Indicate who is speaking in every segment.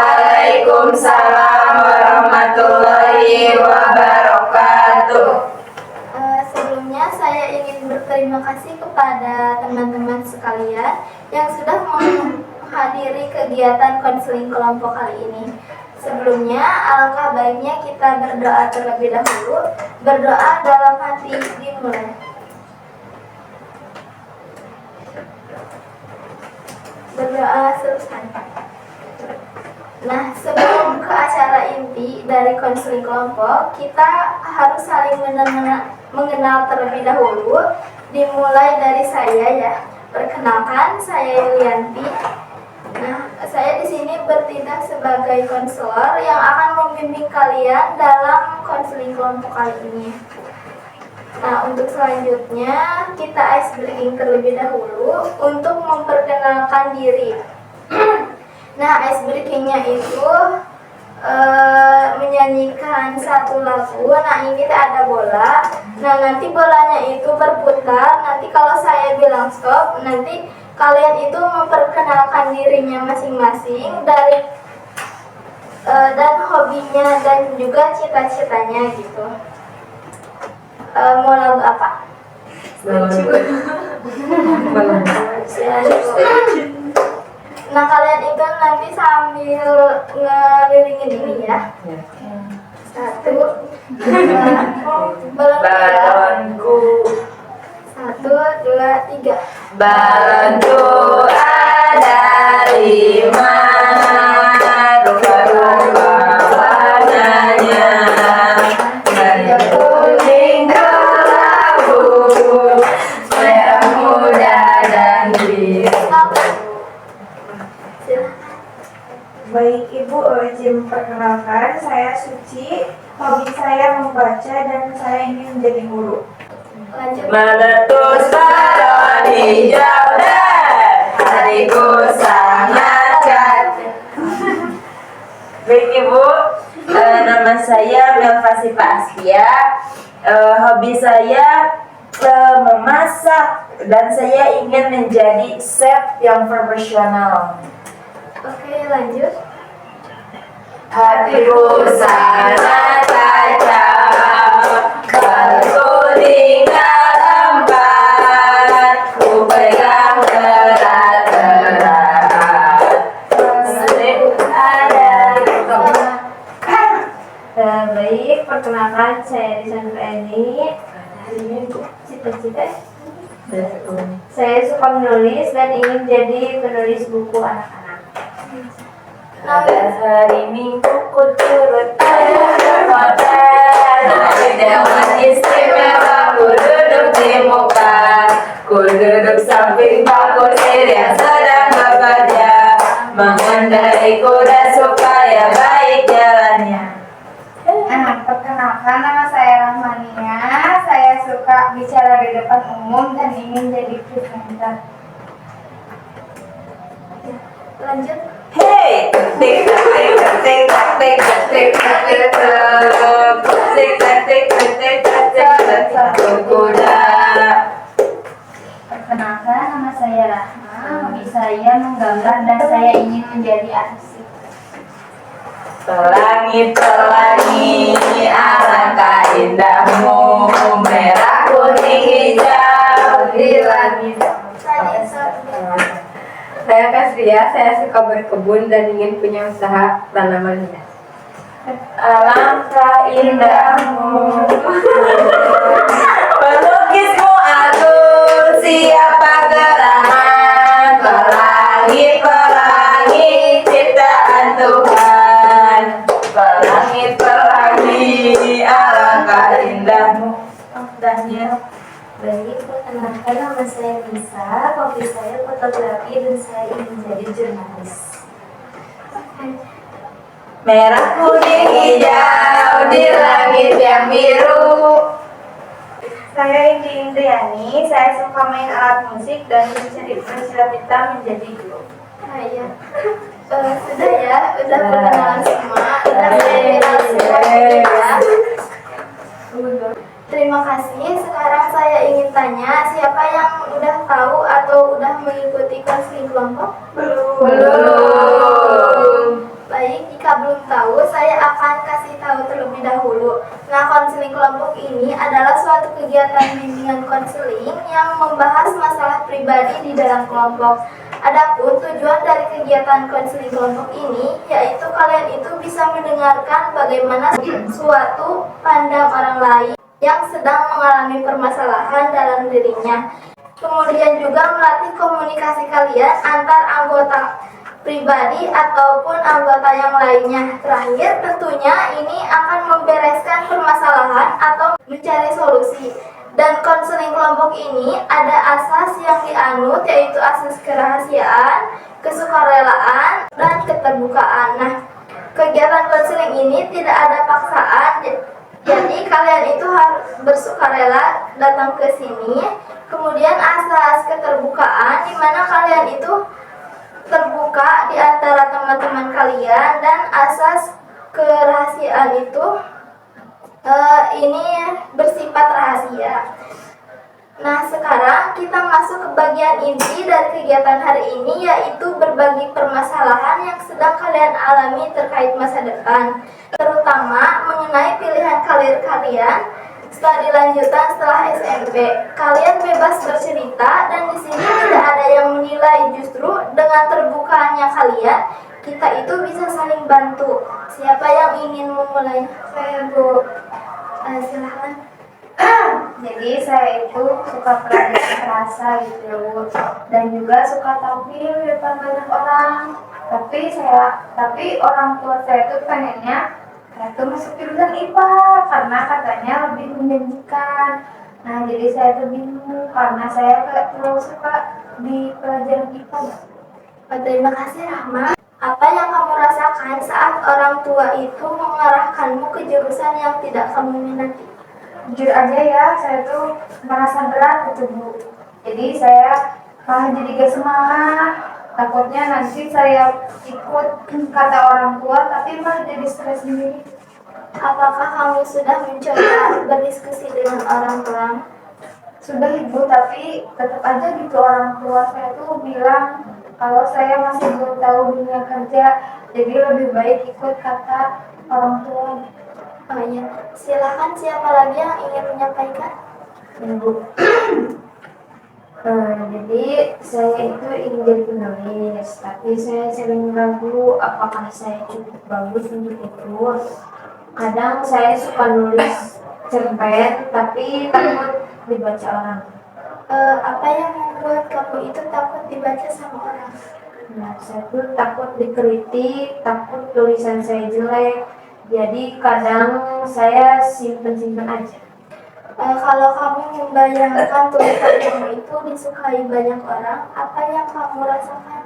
Speaker 1: Waalaikumsalam warahmatullahi wabarakatuh.
Speaker 2: Sebelumnya saya ingin berterima kasih kepada teman-teman sekalian yang sudah menghadiri kegiatan konseling kelompok kali ini. Sebelumnya, alangkah baiknya kita berdoa terlebih dahulu. Berdoa dalam hati dimulai. Berdoa selesai. Nah, sebelum ke acara inti dari konseling kelompok, kita harus saling mengenal terlebih dahulu. Dimulai dari saya ya. Perkenalkan, saya Yulianti. Nah, saya di sini bertindak sebagai konselor yang akan membimbing kalian dalam konseling kelompok kali ini. Nah, untuk selanjutnya kita ice breaking terlebih dahulu untuk memperkenalkan diri. Nah, ice breakingnya itu menyanyikan satu lagu. Nah, ini ada bola. Nah, nanti bolanya itu berputar. Nanti kalau saya bilang stop, nanti kalian itu memperkenalkan dirinya masing-masing dari dan hobinya dan juga cita-citanya gitu. Mau lagu apa? Nah, kalian itu nanti sambil ngelilingin ini ya. Satu,
Speaker 1: Balonku.
Speaker 2: Satu, dua, tiga.
Speaker 1: Balonku ada 5, rupa-rupa warnanya, merah kuning kelabu, merah muda dan biru.
Speaker 3: Baik Ibu, izin perkenalkan, saya Suci. Hobi saya membaca dan saya ingin menjadi guru.
Speaker 2: Lanjut.
Speaker 1: Meletus balon hijau dan hatiku sangat cantik. Baik Ibu, nama saya Melvasi Pastia. Hobi saya memasak dan saya ingin menjadi chef yang profesional.
Speaker 2: Oke, lanjut.
Speaker 1: Hatiku sangat kacau, balonku tinggal 4, ku pegang erat-erat, meski ada
Speaker 4: Baik, perkenalkan saya Disandra Eni. Cita-cita saya suka menulis dan ingin jadi penulis buku anak-anak.
Speaker 1: pada hari Minggu ku turut hotel, dewan istimewa ku duduk di muka, ku duduk samping Pak Kusir yang sedang bekerja, mengendarai kuda supaya baik jalannya.
Speaker 3: Perkenalkan, nama saya Rahmania. Saya suka bicara di depan umum dan ingin jadi presenter.
Speaker 2: Lanjut.
Speaker 1: Hey, tik tak tik tak tik tak tik tak tik tak tik tak tik tak tik tak kuda.
Speaker 3: Perkenalkan, nama saya Rahma. Hobi saya menggambar dan saya ingin menjadi artis.
Speaker 1: Pelangi-pelangi alangkah indahmu, merah kuning hijau di langit.
Speaker 4: Saya Kasria, saya suka berkebun dan ingin punya usaha tanaman hias.
Speaker 1: Alangkah indahmu pelukismu aku, siapa gerangan, pelangi-pelangi ciptaan Tuhan, pelangi-pelangi alangkah indahmu.
Speaker 2: Baik, perkenalkan nama saya Lisa. Hobi saya fotografi dan saya ingin jadi jurnalis.
Speaker 1: Merah kuning hijau di langit yang biru.
Speaker 3: Saya Indi Indriani. Saya suka main alat musik dan bercita-cita menjadi guru.
Speaker 2: Iya. Sudah ya, udah perkenalan semua. Udah saya semua ya. Terima kasih. Sekarang saya ingin tanya, siapa yang udah tahu atau udah mengikuti konseling kelompok?
Speaker 1: Belum.
Speaker 2: Baik, kasih tahu terlebih dahulu. Nah, konseling kelompok ini adalah suatu kegiatan bimbingan konseling yang membahas masalah pribadi di dalam kelompok. Adapun tujuan dari kegiatan konseling kelompok ini yaitu kalian itu bisa mendengarkan bagaimana suatu pandang orang lain yang sedang mengalami permasalahan dalam dirinya. Kemudian juga melatih komunikasi kalian antar anggota pribadi ataupun anggota yang lainnya. Terakhir, tentunya ini akan membereskan permasalahan atau mencari solusi. Dan konseling kelompok ini ada asas yang dianut, yaitu asas kerahasiaan, kesukarelaan, dan keterbukaan. Nah, kegiatan konseling ini tidak ada paksaan, jadi kalian itu harus bersukarela datang ke sini. Kemudian asas keterbukaan, di mana kalian itu terbuka di antara teman-teman kalian, dan asas kerahasiaan itu ini bersifat rahasia. Nah, sekarang kita masuk ke bagian inti dari kegiatan hari ini, yaitu berbagi permasalahan yang sedang kalian alami terkait masa depan, terutama mengenai pilihan karir kalian studi lanjutan setelah SMP. Kalian bebas bercerita dan di sini tidak ada yang menilai, justru dengan terbukanya kalian, kita itu bisa saling bantu. Siapa yang ingin memulai? Saya, Bu. Silahkan.
Speaker 3: Jadi saya itu suka pelajaran bahasa gitu ya, Bu. Dan juga suka tampil di depan banyak orang. Tapi orang tua saya itu pengennya saya tuh masuk jurusan IPA karena katanya lebih menjanjikan. Nah, jadi saya tuh bingung karena saya gak terlalu suka di pelajaran IPA.
Speaker 2: Terima kasih, Rahma. Apa yang kamu rasakan saat orang tua itu mengarahkanmu ke jurusan yang tidak kamu minati?
Speaker 3: Jujur aja ya, saya tuh merasa berat gitu, Bu. Jadi saya malah jadi gak semangat. Takutnya nanti saya ikut kata orang tua tapi malah jadi stres sendiri.
Speaker 2: Apakah kamu sudah mencoba berdiskusi dengan orang tua?
Speaker 3: Sudah, Ibu, tapi tetap aja gitu orang tua saya tuh bilang kalau saya masih belum tahu dunia kerja, jadi lebih baik ikut kata orang tua.
Speaker 2: Oh iya, silakan, siapa lagi yang ingin menyampaikan?
Speaker 3: Ibu. Jadi saya itu ingin jadi penulis, tapi saya sering ragu apakah saya cukup bagus untuk itu. Kadang saya suka nulis cerpen, tapi takut dibaca orang.
Speaker 2: Apa yang membuat kamu itu takut dibaca sama orang?
Speaker 3: Nah, saya tuh takut dikritik, takut tulisan saya jelek, jadi kadang saya simpen-simpen aja.
Speaker 2: Kalau kamu membayangkan tulisan kamu itu disukai banyak orang, apa yang kamu rasakan?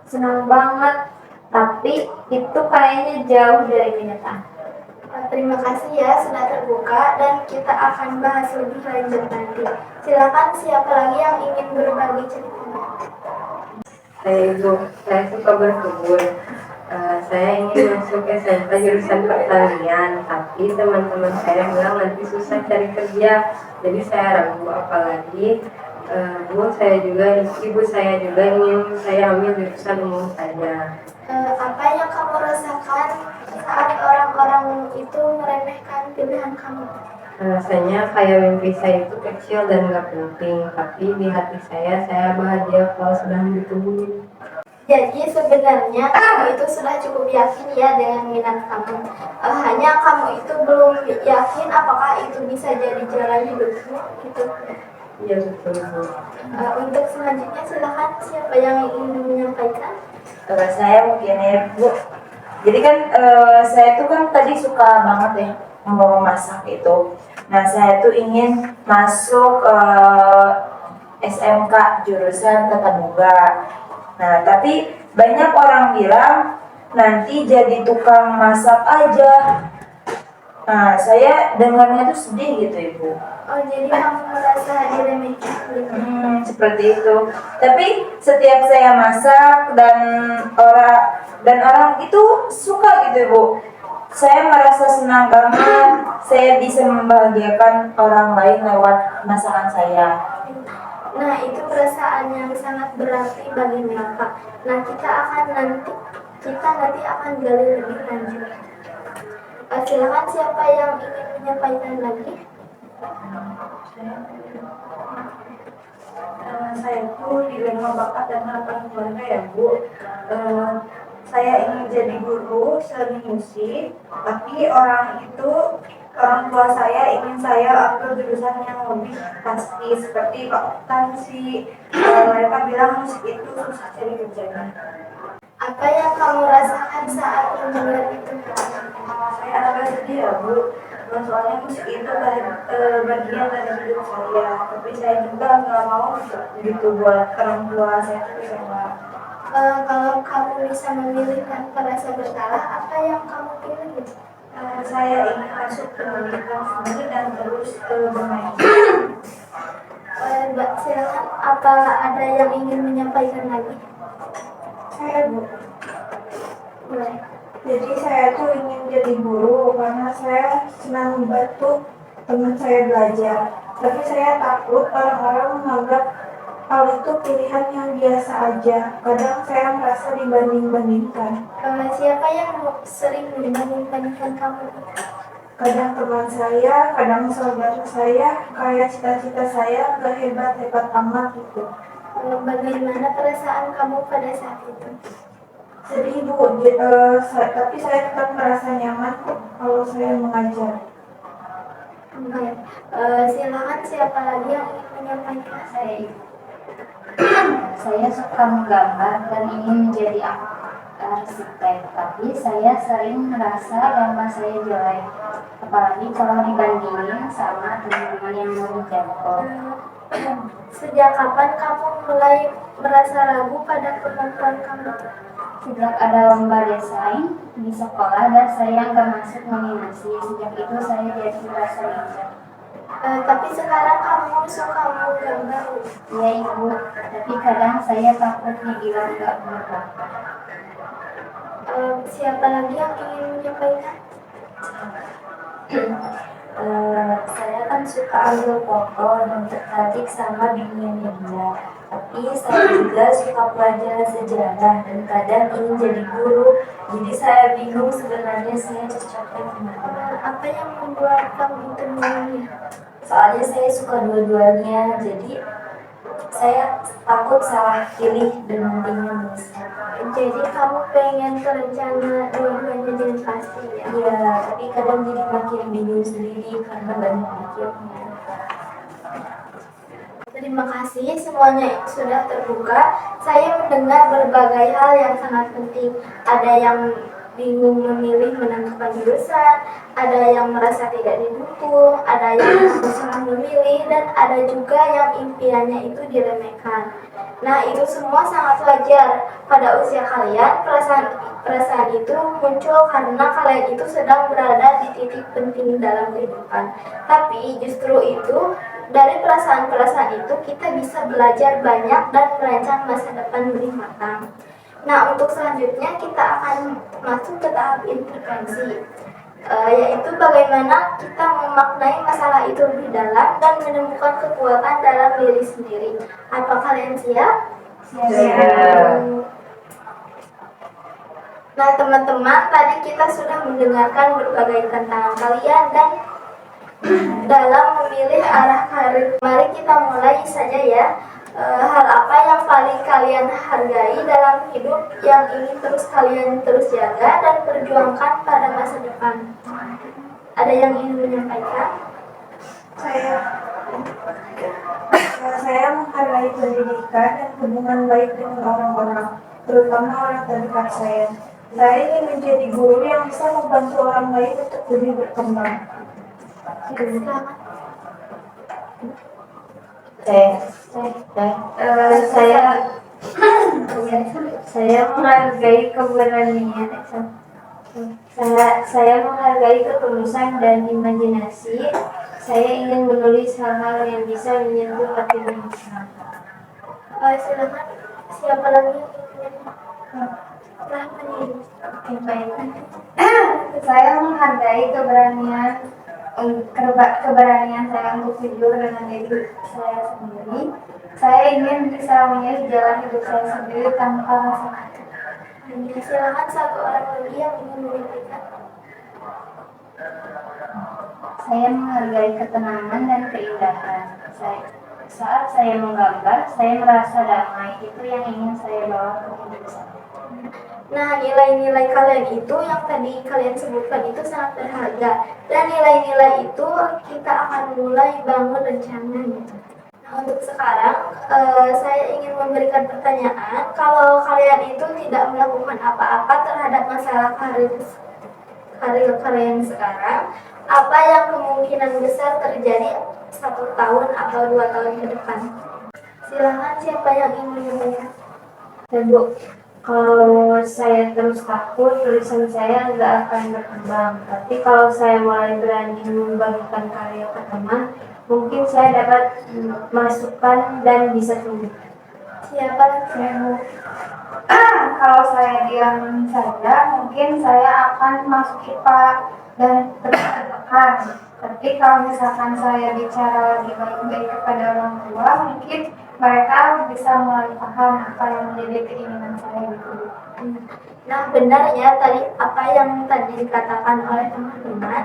Speaker 3: Senang banget, tapi itu kayaknya jauh dari kenyataan.
Speaker 2: Terima kasih ya sudah terbuka, dan kita akan bahas lebih lanjut nanti. Silakan, siapa lagi yang ingin berbagi ceritanya?
Speaker 4: Saya suka berkebun. Saya ingin masuk SMP jurusan pertanian, tapi teman-teman saya bilang nanti susah cari kerja, jadi saya ragu. Apalagi ibu saya juga ingin saya ambil jurusan umum saja.
Speaker 2: Apa yang kamu rasakan saat orang-orang itu meremehkan pilihan kamu?
Speaker 4: Rasanya kayak mimpi saya itu kecil dan gak penting, tapi di hati saya bahagia kalau sedang ditunggu.
Speaker 2: Jadi sebenarnya kamu itu sudah cukup yakin ya dengan minat kamu. Hanya kamu itu belum yakin apakah itu bisa jadi jalan hidupmu gitu.
Speaker 4: Iya, betul, Bu.
Speaker 2: Untuk selanjutnya silakan, siapa yang ingin menyampaikan?
Speaker 1: Saya mungkin ya, Bu. Jadi kan saya tuh kan tadi suka banget ya mau memasak itu. Nah, saya tuh ingin masuk SMK jurusan Tata Boga. Nah, tapi banyak orang bilang nanti jadi tukang masak aja. Nah, saya dengarnya tuh sedih gitu, Ibu.
Speaker 2: Oh, jadi kamu merasa diremehkan gitu.
Speaker 1: Seperti itu. Tapi setiap saya masak dan orang itu suka gitu, Bu. Saya merasa senang banget. Saya bisa membahagiakan orang lain lewat masakan saya.
Speaker 2: Nah, itu perasaan yang sangat berarti bagi Melka. Nah, kita nanti akan gali lebih lanjut. Silakan siapa yang ingin menyampaikan lagi?
Speaker 3: Saya tuh di dalam bakat dan harapan keluarga ya Bu. Saya ingin jadi guru seni musik, tapi orang tua saya ingin saya ambil jurusan yang lebih pasti seperti akuntansi. Mereka bilang musik itu susah cari kerjanya.
Speaker 2: Apa yang kamu rasakan saat mendengar itu?
Speaker 3: Saya agak sedih ya Bu. Soalnya musik itu bagian dari hidup saya, tapi saya juga nggak mau gitu buat orang tua saya tuh kecewa.
Speaker 2: Kalau kamu bisa memilih tanpa rasa bersalah, apa yang kamu pilih?
Speaker 3: Saya ingin masuk pendidikan sendiri dan terus bermain.
Speaker 2: Mbak, silakan. Apa ada yang ingin menyampaikan lagi?
Speaker 3: Saya Bu.
Speaker 2: Boleh.
Speaker 3: Jadi saya tuh ingin jadi guru karena saya senang membantu teman saya belajar. Tapi saya takut orang-orang menganggap hal itu pilihan yang biasa aja. Kadang saya merasa dibanding-bandingkan.
Speaker 2: Siapa yang sering membanding-bandingkan kamu?
Speaker 3: Kadang teman saya, kadang saudara saya, kayak cita-cita saya gak hebat-hebat amat gitu.
Speaker 2: Bagaimana perasaan kamu pada saat itu?
Speaker 3: Sedih Bu, tapi saya tetap merasa nyaman kok kalau saya mengajar.
Speaker 2: Baik. Silakan siapa lagi yang ingin menyampaikan?
Speaker 5: Saya suka menggambar dan ingin menjadi arsitek, tapi saya sering merasa gambar saya jelek, apalagi kalau dibandingin sama teman-teman yang lebih jago.
Speaker 2: Sejak kapan kamu mulai merasa ragu pada kemampuan kamu?
Speaker 5: Sejak ada lomba desain di sekolah dan saya nggak masuk nominasi, sejak itu saya jadi merasa minder.
Speaker 2: Tapi sekarang kamu suka menggambar.
Speaker 5: Ya ibu, tapi kadang saya takut dibilang nggak berbakat.
Speaker 2: Siapa lagi yang ingin menyampaikan?
Speaker 1: Saya kan suka ambil foto dan tertarik sama dunia media. Tapi saya juga suka pelajaran sejarah dan kadang ingin jadi guru. Jadi saya bingung sebenarnya saya cocoknya kemana.
Speaker 2: Apa yang membuat kamu itu memilih?
Speaker 1: Soalnya saya suka dua-duanya, jadi saya takut salah pilih dan nantinya menyesal.
Speaker 2: Jadi kamu pengen terencana dua-duanya dengan pasti ya?
Speaker 1: Iya, tapi kadang jadi makin bingung sendiri karena banyak pikirnya.
Speaker 2: Terima kasih semuanya sudah terbuka. Saya mendengar berbagai hal yang sangat penting. Ada yang bingung memilih menentukan jurusan, ada yang merasa tidak didukung, ada yang salah memilih, dan ada juga yang impiannya itu diremehkan. Nah, itu semua sangat wajar. Pada usia kalian, perasaan itu muncul karena kalian itu sedang berada di titik penting dalam kehidupan. Tapi justru itu, dari perasaan-perasaan itu kita bisa belajar banyak dan merancang masa depan lebih matang. Nah, untuk selanjutnya kita akan masuk ke tahap intervensi, yaitu bagaimana kita memaknai masalah itu lebih dalam dan menemukan kekuatan dalam diri sendiri. Apa kalian siap?
Speaker 1: Siap.
Speaker 2: Nah, teman-teman, tadi kita sudah mendengarkan berbagai tantangan kalian dan dalam memilih arah karir. Mari kita mulai saja ya. Hal apa yang paling kalian hargai dalam hidup yang ingin kalian terus jaga dan perjuangkan pada masa depan? Ada yang ingin menyampaikan?
Speaker 3: Saya menghargai pendidikan dan hubungan baik dengan orang-orang, terutama orang terdekat saya. Saya ingin menjadi guru yang bisa membantu orang lain untuk lebih berkembang.
Speaker 1: Saya menghargai keberanian. Saya menghargai ketulusan dan imajinasi. Saya ingin menulis hal-hal yang bisa menyentuh hati manusia.
Speaker 2: Silakan. Siapa lagi?
Speaker 3: Saya menghargai keberanian saya untuk jujur dengan diri saya sendiri. Saya ingin bisa memilih jalan hidup saya sendiri tanpa rasa takut.
Speaker 2: Silakan satu orang lagi yang ingin menyampaikan.
Speaker 5: Saya menghargai ketenangan dan keindahan. Saat saya menggambar, saya merasa damai. Itu yang ingin saya bawa ke hidup saya.
Speaker 2: Nah, nilai-nilai kalian itu yang tadi kalian sebutkan itu sangat berharga. Dan nilai-nilai itu kita akan mulai bangun rencananya. Nah, untuk sekarang, saya ingin memberikan pertanyaan. Kalau kalian itu tidak melakukan apa-apa terhadap masalah karir kalian sekarang, apa yang kemungkinan besar terjadi 1 tahun atau 2 tahun ke depan? Silakan siapa yang ingin memulai?
Speaker 3: Bu, kalau saya terus takut, tulisan saya nggak akan berkembang. Tapi kalau saya mulai berani membagikan karya ke teman, mungkin saya dapat masukan dan bisa tumbuh.
Speaker 2: Siapa lagi?
Speaker 3: Kalau saya diam saja, mungkin saya akan masuk IPA dan terus tertekan. Tapi kalau misalkan saya bicara lebih baik-baik kepada orang tua, mungkin mereka bisa mulai paham apa yang menjadi keinginan saya gitu.
Speaker 2: Nah, benar ya tadi apa yang tadi dikatakan oleh teman-teman,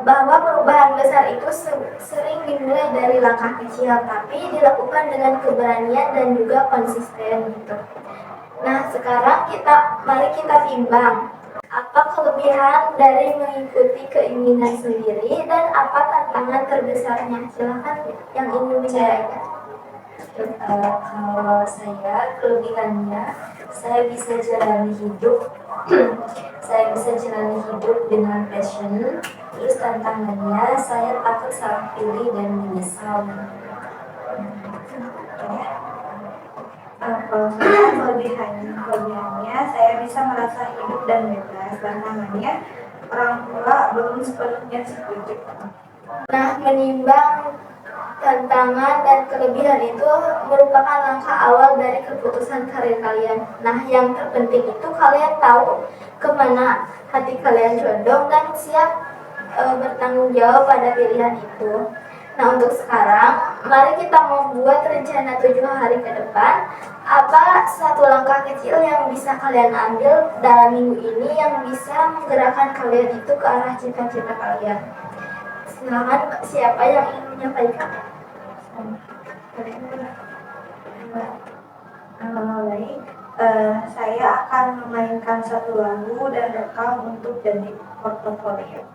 Speaker 2: bahwa perubahan besar itu sering dimulai dari langkah kecil, tapi dilakukan dengan keberanian dan juga konsisten gitu. Nah, sekarang mari kita timbang apa kelebihan dari mengikuti keinginan sendiri dan apa tantangan terbesarnya. Silakan yang ingin bicara.
Speaker 5: Kalau saya, kelebihannya saya bisa jalani hidup saya bisa jalani hidup dengan passion. Terus tantangannya saya takut salah pilih dan menyesal.
Speaker 3: Kalau saya kelebihannya saya bisa merasa hidup dan bebas. Tantangannya orang tua belum sepenuhnya setuju.
Speaker 2: Nah, menimbang tantangan dan kelebihan itu merupakan langkah awal dari keputusan karir kalian. Nah, yang terpenting itu kalian tahu kemana hati kalian condong dan siap bertanggung jawab pada pilihan itu. Nah, untuk sekarang, mari kita membuat rencana 7 hari ke depan. Apa satu langkah kecil yang bisa kalian ambil dalam minggu ini yang bisa menggerakkan kalian itu ke arah cita-cita kalian? Silakan siapa yang ingin menyampaikan?
Speaker 3: Baik, saya akan memainkan satu lagu dan rekam untuk jadi portofolio.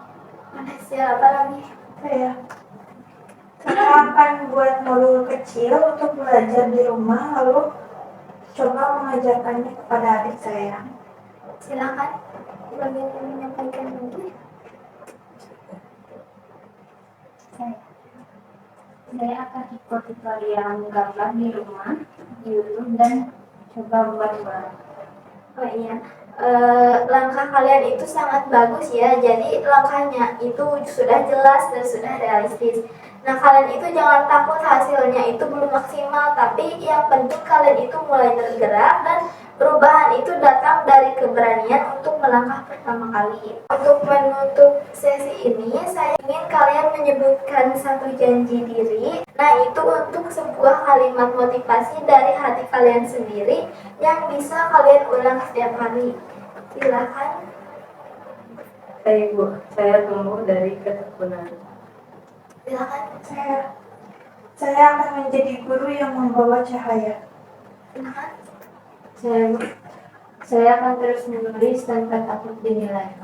Speaker 2: Siapa lagi?
Speaker 3: Saya akan buat modul kecil untuk belajar di rumah, lalu coba mengajarkannya kepada adik saya.
Speaker 2: Silakan bagi yang menyampaikan lagi.
Speaker 5: Saya akan ikut tutorial gambar di rumah, di YouTube, dan coba buat-buat.
Speaker 2: Oh iya, langkah kalian itu sangat bagus ya. Jadi langkahnya itu sudah jelas dan sudah realistis. Nah, kalian itu jangan takut hasilnya itu belum maksimal, tapi yang penting kalian itu mulai tergerak dan perubahan itu datang dari keberanian untuk melangkah pertama kali. Untuk menutup sesi ini, saya ingin kalian menyebutkan satu janji diri. Nah, itu untuk sebuah kalimat motivasi dari hati kalian sendiri yang bisa kalian ulang setiap hari. Silakan.
Speaker 4: Saya tumbuh dari ketekunan.
Speaker 2: Silakan.
Speaker 3: Saya akan menjadi guru yang membawa cahaya.
Speaker 2: Silakan.
Speaker 5: Saya akan terus menulis tanpa takut dinilai.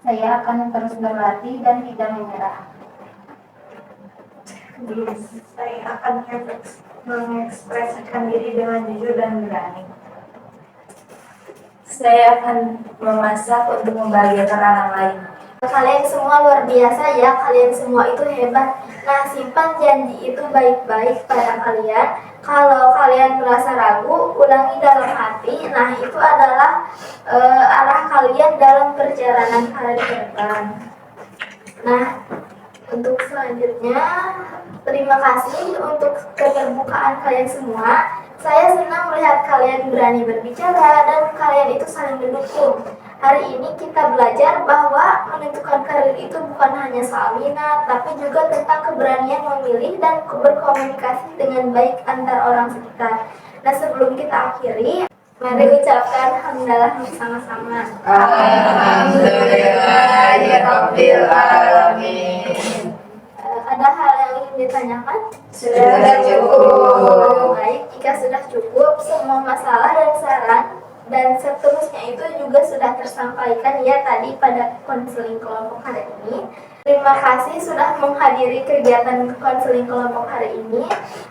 Speaker 5: Saya akan terus berlatih dan tidak menyerah.
Speaker 3: Saya akan mengekspresikan diri dengan jujur dan berani.
Speaker 5: Saya akan memasak untuk membahagiakan orang lain.
Speaker 2: Kalian semua luar biasa ya, kalian semua itu hebat. Nah, simpan janji itu baik-baik pada kalian. Kalau kalian merasa ragu, ulangi dalam hati. Nah, itu adalah arah kalian dalam perjalanan kalian ke depan. Nah, untuk selanjutnya, terima kasih untuk keterbukaan kalian semua. Saya senang melihat kalian berani berbicara dan kalian itu saling mendukung. Hari ini kita belajar bahwa menentukan karir itu bukan hanya soal minat, tapi juga tentang keberanian memilih dan berkomunikasi dengan baik antar orang sekitar. Nah, sebelum kita akhiri, Mari ucapkan hamdalah bersama-sama.
Speaker 1: Alhamdulillahirabbil alamin.
Speaker 2: Ada hal yang ingin ditanyakan?
Speaker 1: Sudah cukup.
Speaker 2: Baik, jika sudah cukup, semua masalah dan saran dan seterusnya itu juga sudah tersampaikan ya tadi pada konseling kelompok hari ini. Terima kasih sudah menghadiri kegiatan konseling kelompok hari ini.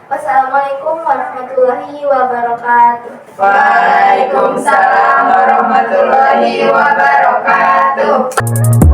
Speaker 2: Wassalamualaikum warahmatullahi wabarakatuh.
Speaker 1: Waalaikumsalam warahmatullahi wabarakatuh.